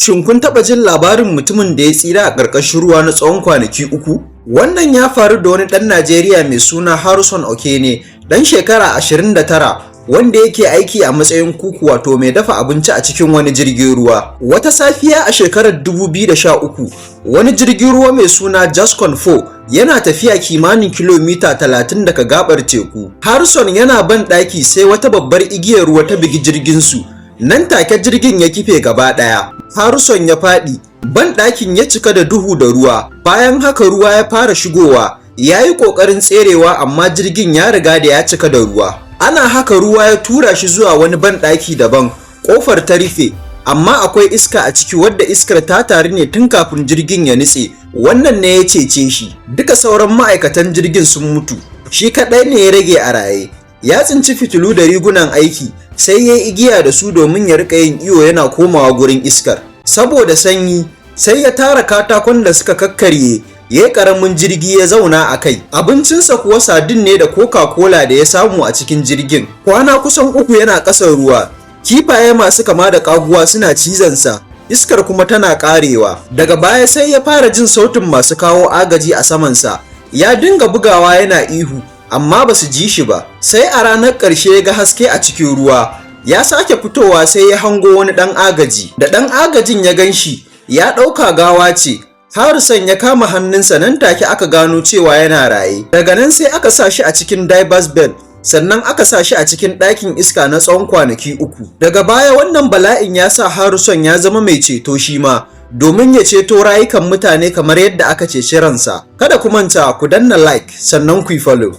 Shin kun taɓa jin labarin mutumin da ya tsira a ƙarƙashin ruwa na tsawon kwanaki 3? Wannan ya faru da wani ɗan Najeriya mai suna Harrison Okene, ɗan shekara 29, wanda yake aiki a matsayin kuku wato mai dafa abinci a cikin wani jirgin ruwa. Wata safiya a shekarar 2013, wani jirgin ruwa mai suna Jascon 4 yana tafiya kimanin kilomita 30 daga gaɓar teku. Harrison yana ban ɗaki sai wata babbar igiyar ruwa ta bugi jirginsu. Nan take jirgin ya kife gaba ɗaya. Harrison ya faɗi, banɗakin ya cika da duhu da ruwa. Bayan haka ruwa ya fara shigowa, ya yi ƙoƙarin tserewa amma jirgin ya riga da ya cika da ruwa. Ana haka ruwa ya tura shi zuwa wani banɗaki daban, ƙofar ta rufe, amma akwai iska a ciki wadda iskar ta taru ne tun kafin jirgin ya nutse. Wannan ne ya cece shi. Duka sauran ma'aikatan jirgin sun mutu, shi kaɗai ne ya rage a raye. Ya tsinci fitilu da rigunan aiki, sai ya yi igiya da su domin ya rika yin iyo yana komawa gurin iskar. Saboda sanyi, sai ya tara katakon da suka kakkarye, ya yi ƙaramin jirgi ya zauna a kai. Abincinsa kuwa sadin ne da Coca-Cola da ya samu a cikin jirgin. Kwana kusan 3 yana ƙasar ruwa. Kifaye masu kama da ƙaguwa suna cizonsa, iskar kuma tana ƙarewa. Daga baya sai ya fara jin sautin masu kawo agaji a samansa. Ya dinga bugawa yana ihu, amma ba su ji shi ba. Sai a ranar ƙarshe ya ga haske a cikin ruwa. Ya sake fitowa sai ya hango wani ɗan agaji. Da ɗan agajin ya gan shi, ya ɗauka gawa ce. Harrison ya kama hannunsa, nan take aka gano cewa yana raye. Daga nan sai aka sa shi a cikin divers bell, sannan aka sa shi a cikin ɗakin iska na tsawon kwanaki 3. Daga baya wannan bala'in ya sa Harrison ya zama mai ceto shi ma, domin ya ceto rayukan mutane kamar yadda aka ceci ransa. Kada ku manta ku danna like sannan ku yi follow.